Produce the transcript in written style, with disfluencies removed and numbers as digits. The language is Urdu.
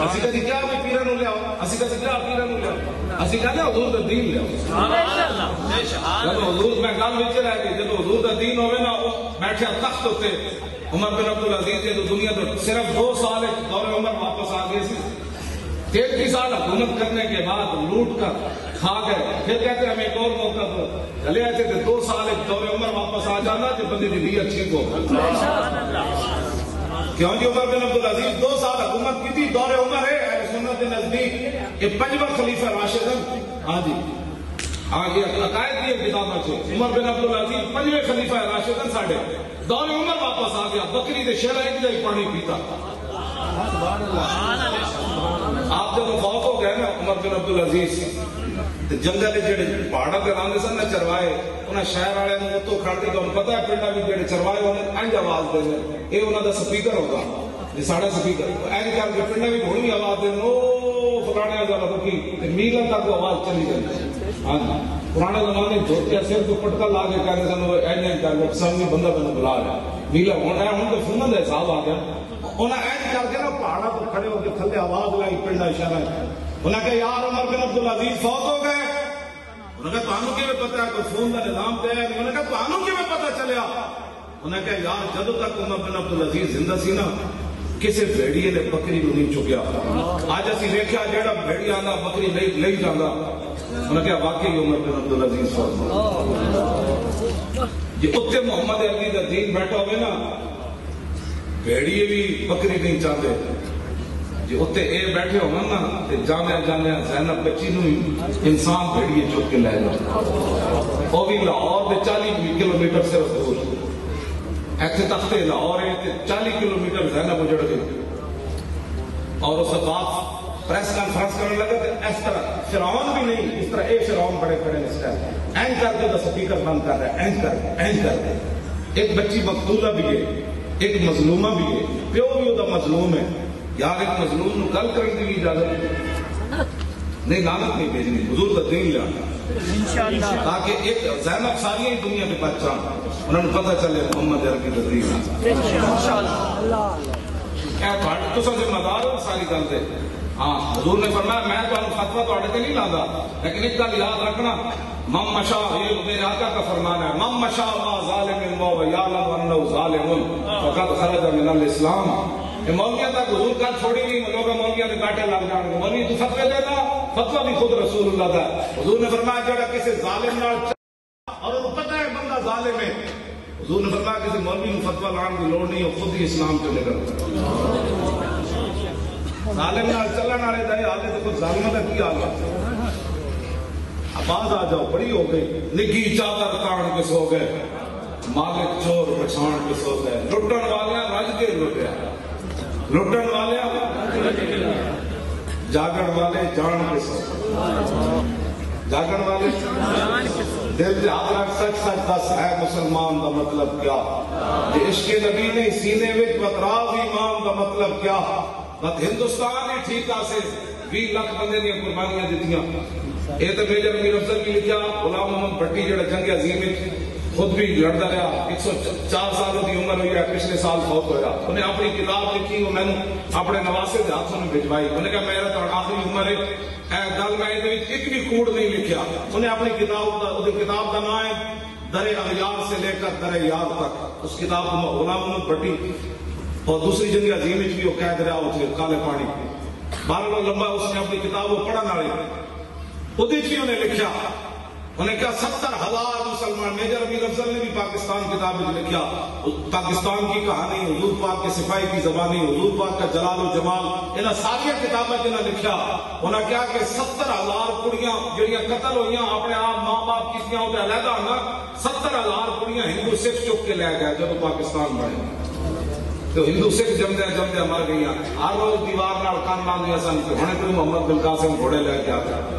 اسی کہتے کیا بھی پیرہ نو لیا اسی کہتے کیا پیرہ نو لیا اسی کہتے حضور دا دین لیا جب حضور میں گل وچ رہ گئی جب حضور دا دین ہوئے نا بیٹھے تخت ہوتے عمر بن عبدالعزیز کے دنیا تو صرف 2 سال دور عمر واپس آ گئے سی 33 سال حکومت کرنے کے بعد لوٹ کر کھا گئے پھر کہتے ہیں ہمیں ایک اور موقع چلے آئے تھے 2 سال دور عمر واپس آ جانا جو بندے کی نیت ٹھیک ہو کیوں جی عمر بن عبدالعزیز 2 سال حکومت کی تھی دور عمر ہے اہل سنت کے نزدیک یہ 5واں خلیفہ راشد ہاں جی آگے عقائد کی کتابیں سے عمر بن عبدالعزیز 5ویں خلیفہ راشد ساڑھے دور عمر واپس آ گیا بکری دے شیرہ ایک جائی پانی پیتا آپ جب فوت ہو گئے نا عمر بن عبدالعزیز جنگل جڑے پہاڑوں کے راندے سن چروائے انہیں شہر والے نے تو کھڑ کے انہیں پتہ ہے پنڈا بھی جڑے چروائے انہیں انج آواز دے یہ انہوں دا سپیکر ہوگا یہ ساڑھا سپیکر انج کر کے پنڈا بھی بڑی آواز دے او فلانے آزا رکھی میلن تک آواز چلی جائے ہاں جی پرانے زمانے دھوتیا سر کو پٹکا لا کے کہنے سن انج کر کے سامنے بندہ بنا بلا رہا میلا ہوں تو فنن دا حساب آ گیا انہیں انج کر کے نا پہاڑا پر کھڑے ہو کے تھلے آواز لائی پنڈا اشارہ انہیں کہا یار عمر بن عبدالعزیز فوت ہو گئے انہیں کہا تانوں کی میں پتہ ہے کوئی فون کا نظام دے انہیں کہا تانوں کی میں پتہ چلیا انہیں کہا یار جدو تک عمر بن عبدالعزیز زندہ سی نا کسی بھیڑیے نے بکری کو نہیں چکیا آج اسی دیکھا جیڑا بھیڑی آندا بکری لئی جاندا انہیں کہا واقعی عمر بن عبدالعزیز فوت ہو جی اتنے محمد علی کا دین بیٹھا ہوئے نا بھیڑیے بھی بکری نہیں چاہتے جی اتنے اے بیٹھے ہو نا جامعہ زینب بچی نو انسان بھیڑیے چک کے لے جاتا وہ بھی لاہور دے 40 کلومیٹر سے دور ایتھے تختے لاہور ہے 40 کلومیٹر زینب اجڑ گئی اور اس بات پریس کانفرنس کرنے لگا تو اس طرح فرعون بھی نہیں اس طرح اے فرعون بڑے کھڑے اس طرح اینج کر کے سپیکر بند کر رہا ہے اینج کر کے ایک بچی مقتولہ بھی ہے ایک مظلومہ بھی ہے پیو بھی ہوتا مظلوم ہے یار ایک مظلوم نو گل کرنے کی اجازت نہیں لعنت نہیں بھیجنی حضور کا دین لانا تاکہ ایک زینب ساری دنیا میں بچہ انہوں نے پتہ چلے محمد عربی کا دین کیا تو سب ذمہ دار ہو ساری گل سے ہاں حضور نے فرمایا میں تو فتویٰ تو اڑتے نہیں لاتا لیکن ایک گل یاد رکھنا مم مشا یہ میرے آقا کا فرمان ہے مم مشا ما ظالم و یعلم انہ ظالم فقد خرج من الاسلام یہ مولویاں تک حضور کا چھوڑی نہیں لوگ مولویاں کے کاٹے لگ جانے مولوی تو فتوی دیتا فتویٰ بھی خود رسول اللہ کا حضور نے فرمایا جڑا کسی ظالم نال اور انہوں پتہ ہے بندہ ظالم ہے حضور نے فرمایا کسی مولوی نے فتویٰ لانے کی لوڑ نہیں خود ہی اسلام چلے گا ظالم نال چلن والے دے حال تے کوئی ظالم دا کی حال ہے آواز آ جاؤ بڑی ہو گئی نگی چادر تان کے سو گئے مالک چور پچھان کے سو گئے لٹن والے رج کے لٹیا لٹن والے جاگن والے جان کے سو جاگن والے دل سے آدھر سچ سچ دس ہے مسلمان دا مطلب کیا یہ عشق نبی نے سینے وچ بطراز ایمان دا مطلب کیا بس ہندوستان ہی ٹھیک آسے 20 لاکھ بندے دیا قربانیاں دیتیاں یہ تو میجر امیر افضل کی لکھیا غلام محمد بھٹی جڑا جنگ عظیم خود بھی لڑتا رہا 104 سالوں کی عمر ہوئی ہے پچھلے سال فوت ہوا انہیں اپنی کتاب لکھی وہ میں نے اپنے نواسے کے ہاتھوں میں بھجوائی انہیں کہا میرا تو آخری عمر ہے اے گل میں ایک بھی کوڑ نہیں لکھیا انہیں اپنی کتاب کا نام ہے در اغیار سے لے کر در یار تک اس کتاب کو غلام محمد بھٹی اور دوسری جنگ عظیم بھی وہ قید رہا ہوتے کالے پانی 12 لمبا اس نے اپنی کتاب کو پڑھا نہ رہی ادھر بھی انہیں لکھیا انہیں کہا 70,000 مسلمان میجر امیر افضل نے بھی پاکستان کتاب میں لکھیا پاکستان کی کہانی حضور پاک کے سپاہی کی زبانی حضور پاک کا جلال و جمال انہیں ساری کتابیں جنہیں لکھیا انہیں کہا کہ 70,000 کڑیاں جڑیاں قتل ہوئیاں اپنے آپ ماں باپ کسیاں ہوتے علیحدہ ہونا 70,000 کڑیاں ہندو سکھ چک کے لے گئے جب پاکستان بنے تو ہندو سکھ جمدے مر گئی ہر روز دیوار نال کان لاندیاں سن کہ ہن کوئی محمد بن قاسم گھوڑے لے کے آتا